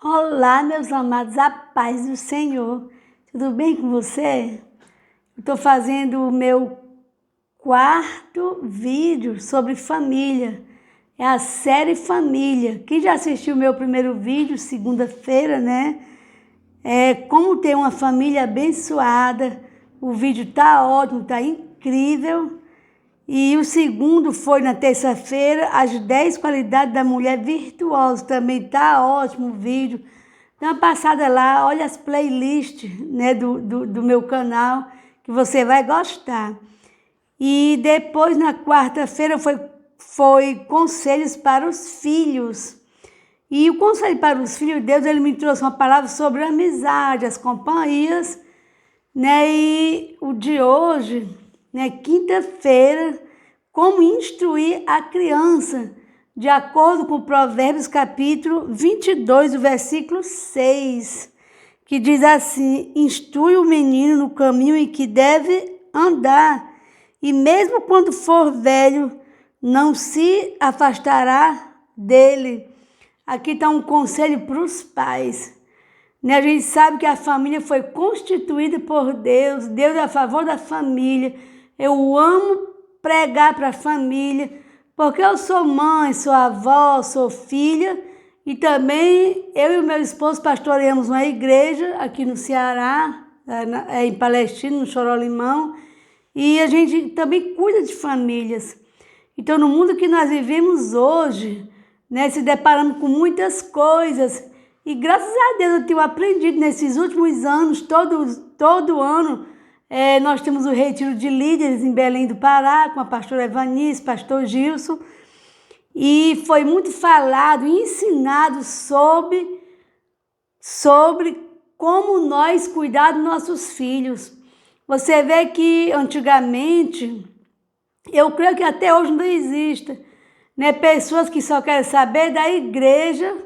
Olá, meus amados, a paz do Senhor. Tudo bem com você? Estou fazendo o meu quarto vídeo sobre família. É a série Família. Quem já assistiu o meu primeiro vídeo, segunda-feira, né? É como ter uma família abençoada. O vídeo tá ótimo, tá incrível. E o segundo foi na terça-feira, as 10 qualidades da mulher virtuosa. Também tá ótimo o vídeo. Dá uma passada lá, olha as playlists, né, do meu canal, que você vai gostar. E depois, na quarta-feira, foi conselhos para os filhos. E o conselho para os filhos de Deus, ele me trouxe uma palavra sobre a amizade, as companhias, né? E o de hoje, né, quinta-feira, como instruir a criança, de acordo com Provérbios capítulo 22, o versículo 6, que diz assim: instrui o menino no caminho em que deve andar, e mesmo quando for velho, não se afastará dele. Aqui está um conselho para os pais. A gente sabe que a família foi constituída por Deus, Deus é a favor da família. Eu amo pregar para a família, porque eu sou mãe, sou avó, sou filha, e também eu e o meu esposo pastoreamos uma igreja aqui no Ceará, em Palestina, no Chorolimão, e a gente também cuida de famílias. Então, no mundo que nós vivemos hoje, né, se deparamos com muitas coisas, e graças a Deus eu tenho aprendido nesses últimos anos, todo ano, nós temos o retiro de líderes em Belém do Pará, com a pastora Evanice, pastor Gilson, e foi muito falado e ensinado sobre como nós cuidar dos nossos filhos. Você vê que antigamente, eu creio que até hoje não existe, né, pessoas que só querem saber da igreja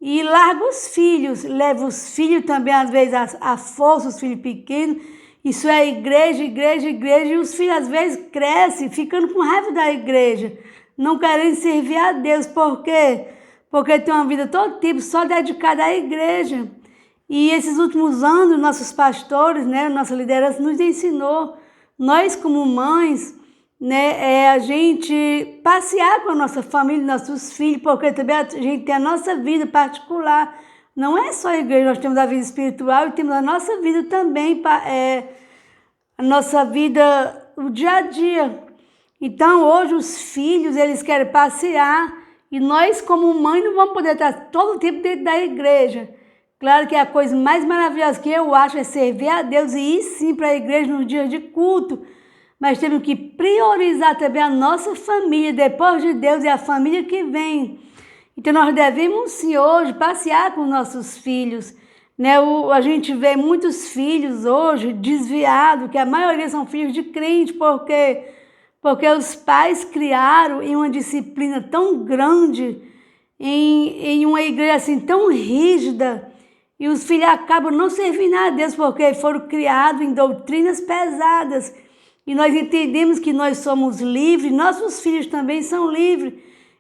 e largam os filhos, levam os filhos também, às vezes, à força, os filhos pequenos. Isso é igreja, igreja, igreja, e os filhos às vezes crescem ficando com raiva da igreja, não querendo servir a Deus. Por quê? Porque tem uma vida todo tipo só dedicada à igreja. E esses últimos anos, nossos pastores, né, nossa liderança nos ensinou, nós como mães, né, a gente passear com a nossa família, nossos filhos, porque também a gente tem a nossa vida particular. Não é só a igreja, nós temos a vida espiritual e temos a nossa vida também, a nossa vida, o dia a dia. Então, hoje os filhos, eles querem passear e nós, como mãe, não vamos poder estar todo o tempo dentro da igreja. Claro que a coisa mais maravilhosa que eu acho é servir a Deus e ir sim para a igreja nos dias de culto, mas temos que priorizar também a nossa família, depois de Deus, e a família que vem. Então, nós devemos sim hoje passear com nossos filhos, né? A gente vê muitos filhos hoje desviados, que a maioria são filhos de crente, porque os pais criaram em uma disciplina tão grande, em uma igreja assim tão rígida, e os filhos acabam não servindo a Deus, porque foram criados em doutrinas pesadas. E nós entendemos que nós somos livres, nossos filhos também são livres.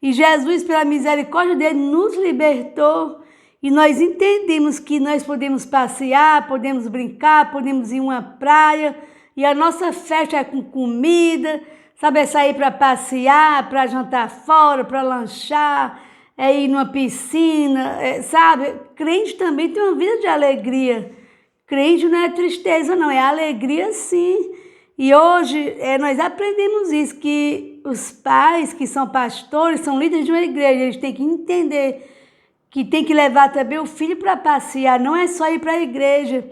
E Jesus, pela misericórdia dele, nos libertou. E nós entendemos que nós podemos passear, podemos brincar, podemos ir em uma praia. E a nossa festa é com comida, sabe? É sair para passear, para jantar fora, para lanchar, é ir numa piscina, sabe? Crente também tem uma vida de alegria. Crente não é tristeza, não, é alegria sim. E hoje nós aprendemos isso, que os pais que são pastores, são líderes de uma igreja, eles têm que entender que tem que levar também o filho para passear, não é só ir para a igreja.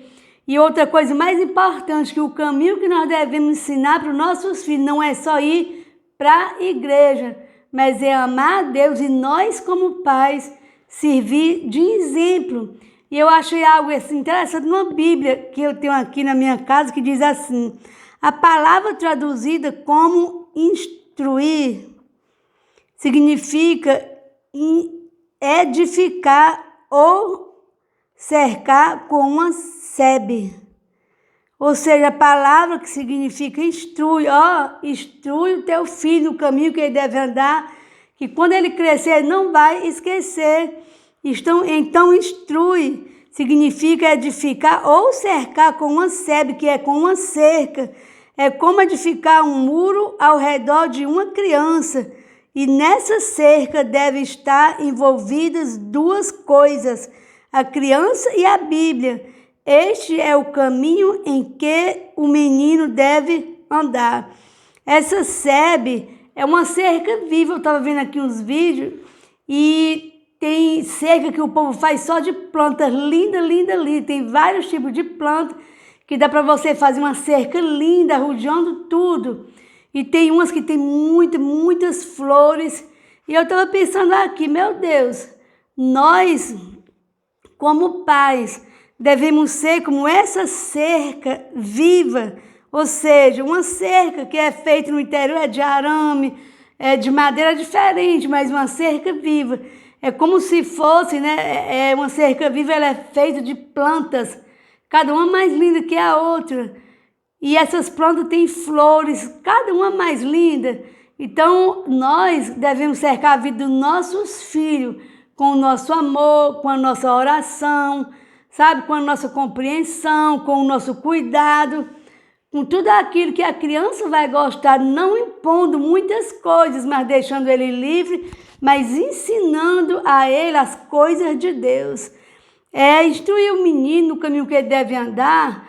E outra coisa mais importante, que o caminho que nós devemos ensinar para os nossos filhos não é só ir para a igreja, mas é amar a Deus e nós como pais servir de exemplo. E eu achei algo assim interessante numa Bíblia que eu tenho aqui na minha casa, que diz assim: a palavra traduzida como instruir significa edificar ou cercar com uma sebe. Ou seja, a palavra que significa instrui, instrui o teu filho no caminho que ele deve andar, que quando ele crescer ele não vai esquecer. Então instrui, significa edificar ou cercar com uma sebe, que é com uma cerca. É como edificar um muro ao redor de uma criança. E nessa cerca devem estar envolvidas duas coisas, a criança e a Bíblia. Este é o caminho em que o menino deve andar. Essa sebe é uma cerca viva. Eu estava vendo aqui uns vídeos e tem cerca que o povo faz só de plantas linda. Tem vários tipos de plantas que dá para você fazer uma cerca linda, rodeando tudo. E tem umas que tem muitas flores. E eu estava pensando aqui, meu Deus, nós, como pais, devemos ser como essa cerca viva, ou seja, uma cerca que é feita no interior, é de arame, é de madeira diferente, mas uma cerca viva. É como se fosse, né? Uma cerca viva, ela é feita de plantas, cada uma mais linda que a outra. E essas plantas têm flores, cada uma mais linda. Então, nós devemos cercar a vida dos nossos filhos com o nosso amor, com a nossa oração, sabe? Com a nossa compreensão, com o nosso cuidado, com tudo aquilo que a criança vai gostar, não impondo muitas coisas, mas deixando ele livre, mas ensinando a ele as coisas de Deus. Instruir o menino no caminho que ele deve andar.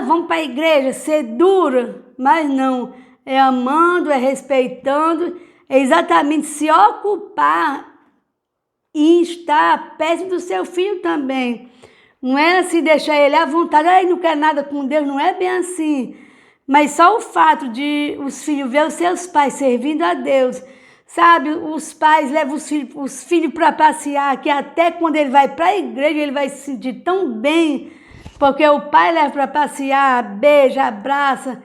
Vamos para a igreja, ser dura, mas não. É amando, é respeitando, é exatamente se ocupar e estar perto do seu filho também. Não é assim deixar ele à vontade, não quer nada com Deus, não é bem assim. Mas só o fato de os filhos ver os seus pais servindo a Deus, sabe? Os pais levam os filhos para passear, que até quando ele vai para a igreja ele vai se sentir tão bem, porque o pai leva para passear, beija, abraça,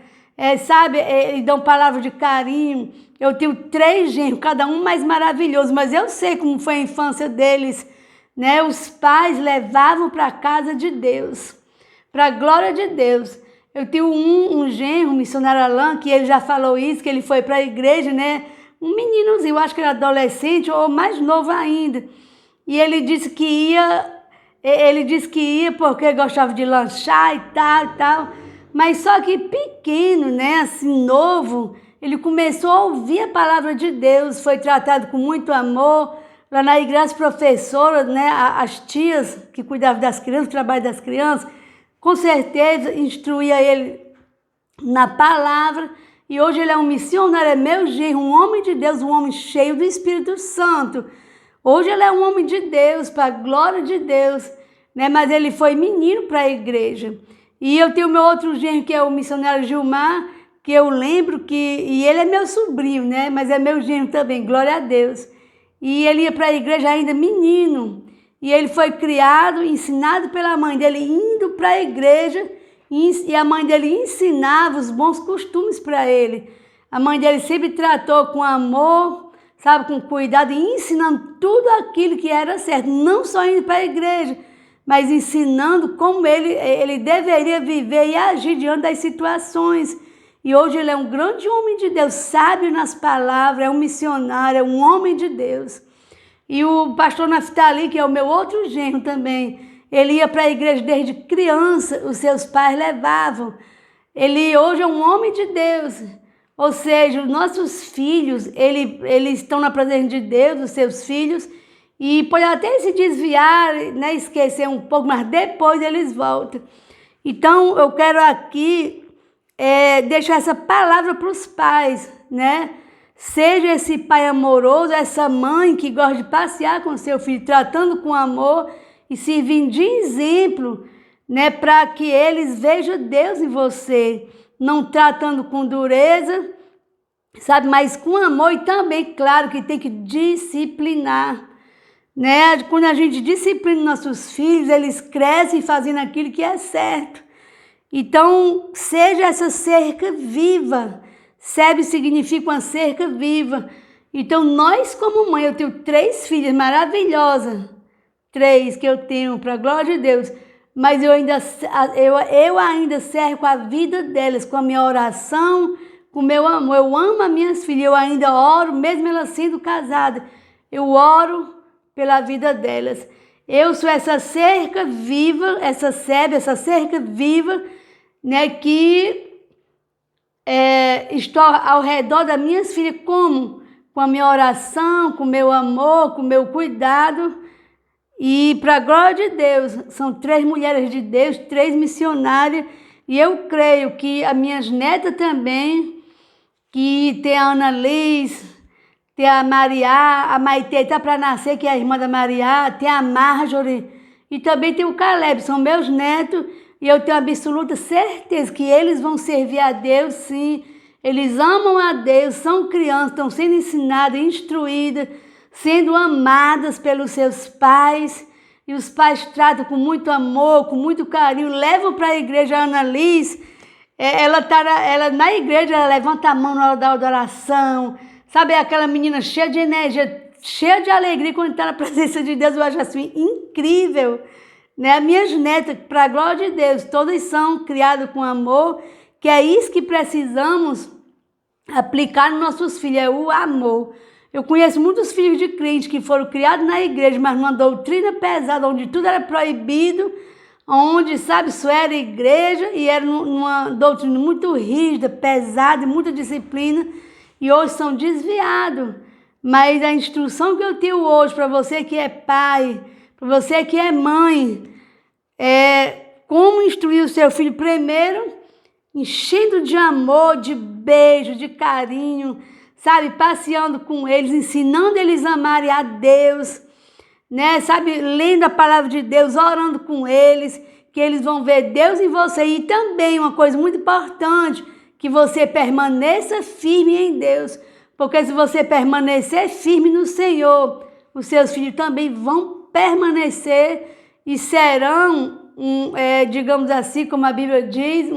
sabe? E dão palavras de carinho. Eu tenho 3 genros, cada um mais maravilhoso, mas eu sei como foi a infância deles, né? Os pais levavam para a casa de Deus, para a glória de Deus. Eu tenho um genro, um missionário Alain, que ele já falou isso, que ele foi para a igreja, né? Um meninozinho, eu acho que era adolescente ou mais novo ainda. E ele disse que ia porque gostava de lanchar e tal. Mas só que pequeno, né? Assim, novo, ele começou a ouvir a palavra de Deus, foi tratado com muito amor. Lá na igreja, as professoras, né, as tias que cuidavam das crianças, o trabalho das crianças, com certeza instruía ele na palavra. E hoje ele é um missionário, é meu genro, um homem de Deus, um homem cheio do Espírito Santo. Hoje ele é um homem de Deus, para a glória de Deus, né? Mas ele foi menino para a igreja. E eu tenho meu outro genro, que é o missionário Gilmar, que eu lembro e ele é meu sobrinho, né? Mas é meu genro também, glória a Deus. E ele ia para a igreja ainda menino. E ele foi criado, ensinado pela mãe dele, indo para a igreja. E a mãe dele ensinava os bons costumes para ele. A mãe dele sempre tratou com amor, sabe, com cuidado, e ensinando tudo aquilo que era certo. Não só indo para a igreja, mas ensinando como ele deveria viver e agir diante das situações. E hoje ele é um grande homem de Deus, sábio nas palavras, é um missionário, é um homem de Deus. E o pastor Naftali, que é o meu outro genro também, ele ia para a igreja desde criança, os seus pais levavam. Ele hoje é um homem de Deus. Ou seja, os nossos filhos, eles estão na presença de Deus, os seus filhos, e pode até se desviar, né, esquecer um pouco, mas depois eles voltam. Então, eu quero aqui deixar essa palavra para os pais, né? Seja esse pai amoroso, essa mãe que gosta de passear com seu filho, tratando com amor e servindo de exemplo, né? Para que eles vejam Deus em você, não tratando com dureza, sabe? Mas com amor e também, claro, que tem que disciplinar, né? Quando a gente disciplina nossos filhos, eles crescem fazendo aquilo que é certo. Então, seja essa cerca viva. Sebe significa uma cerca viva. Então, nós como mãe, eu tenho 3 filhas maravilhosas. 3 que eu tenho, para a glória de Deus. Mas eu ainda cerco a vida delas com a minha oração, com o meu amor. Eu amo as minhas filhas, eu ainda oro, mesmo elas sendo casadas. Eu oro pela vida delas. Eu sou essa cerca viva, essa cerca viva, né, que estou ao redor das minhas filhas, como? Com a minha oração, com o meu amor, com o meu cuidado. E para a glória de Deus, são 3 mulheres de Deus, 3 missionárias, e eu creio que as minhas netas também, que tem a Ana Liz, tem a Maria, a Maite está para nascer, que é a irmã da Maria, tem a Marjorie, e também tem o Caleb, são meus netos, e eu tenho absoluta certeza que eles vão servir a Deus, sim. Eles amam a Deus, são crianças, estão sendo ensinadas, instruídas, sendo amadas pelos seus pais. E os pais tratam com muito amor, com muito carinho, levam para a igreja. A Ana Liz, ela na igreja, ela levanta a mão na hora da oração. Sabe, aquela menina cheia de energia, cheia de alegria quando está na presença de Deus. Eu acho assim incrível. Né? Minhas netas, para a glória de Deus, todas são criadas com amor, que é isso que precisamos aplicar nos nossos filhos, é o amor. Eu conheço muitos filhos de crentes que foram criados na igreja, mas numa doutrina pesada, onde tudo era proibido, onde, sabe, só era igreja e era numa doutrina muito rígida, pesada, muita disciplina, e hoje são desviados. Mas a instrução que eu tenho hoje para você que é pai, para você que é mãe, como instruir o seu filho primeiro, enchendo de amor, de beijo, de carinho, sabe, passeando com eles, ensinando eles a amarem a Deus, né, sabe, lendo a palavra de Deus, orando com eles, que eles vão ver Deus em você. E também uma coisa muito importante, que você permaneça firme em Deus, porque se você permanecer firme no Senhor, os seus filhos também vão permanecer e serão, digamos assim, como a Bíblia diz,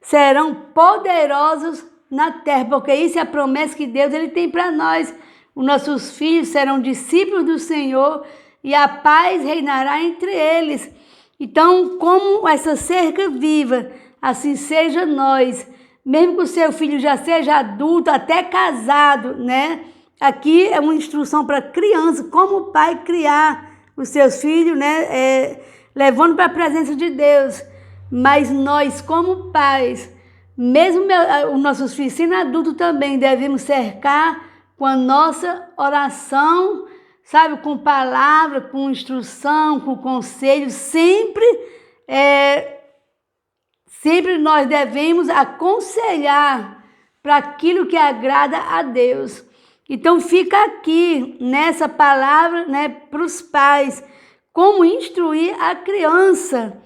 serão poderosos na terra, porque isso é a promessa que Deus ele tem para nós. Os nossos filhos serão discípulos do Senhor e a paz reinará entre eles. Então, como essa cerca viva, assim seja nós, mesmo que o seu filho já seja adulto, até casado, né? Aqui é uma instrução para criança, como o pai criar os seus filhos, né? Levando para a presença de Deus. Mas nós, como pais, mesmo os nossos filhos sendo adultos também, devemos cercar com a nossa oração, sabe, com palavra, com instrução, com conselho, sempre nós devemos aconselhar para aquilo que agrada a Deus. Então fica aqui nessa palavra, né, para os pais, como instruir a criança.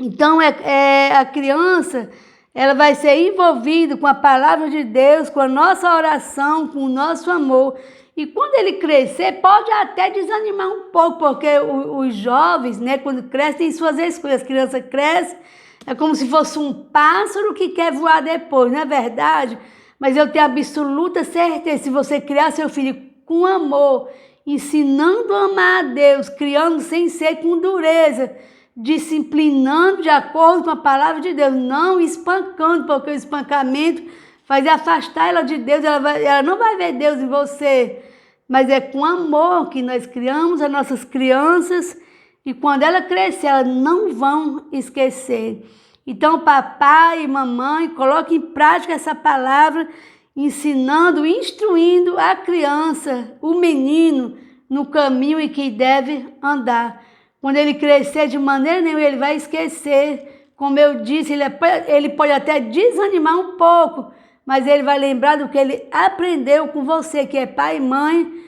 Então a criança, ela vai ser envolvida com a palavra de Deus, com a nossa oração, com o nosso amor. E quando ele crescer, pode até desanimar um pouco, porque os jovens, né, quando crescem, têm suas escolhas. As crianças crescem, é como se fosse um pássaro que quer voar depois, não é verdade? Mas eu tenho absoluta certeza, se você criar seu filho com amor, ensinando a amar a Deus, criando sem ser com dureza, disciplinando de acordo com a palavra de Deus, não espancando, porque o espancamento faz afastar ela de Deus, ela não vai ver Deus em você, mas é com amor que nós criamos as nossas crianças, e quando ela crescer, elas não vão esquecer. Então, papai e mamãe, coloquem em prática essa palavra, ensinando, instruindo a criança, o menino, no caminho em que deve andar. Quando ele crescer, de maneira nenhuma ele vai esquecer. Como eu disse, ele pode até desanimar um pouco, mas ele vai lembrar do que ele aprendeu com você, que é pai e mãe,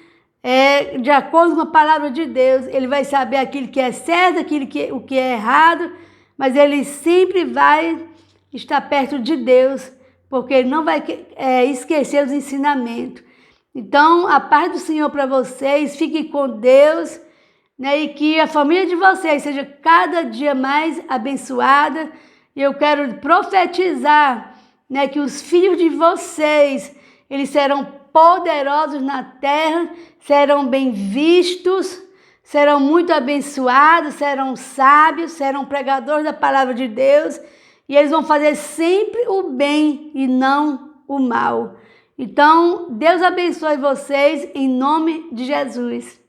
de acordo com a palavra de Deus. Ele vai saber aquilo que é certo, o que é errado, mas ele sempre vai estar perto de Deus, porque ele não vai esquecer os ensinamentos. Então, a paz do Senhor para vocês, fiquem com Deus, né, e que a família de vocês seja cada dia mais abençoada. E eu quero profetizar, né, que os filhos de vocês, eles serão poderosos na terra, serão bem vistos, serão muito abençoados, serão sábios, serão pregadores da palavra de Deus, e eles vão fazer sempre o bem e não o mal. Então, Deus abençoe vocês em nome de Jesus.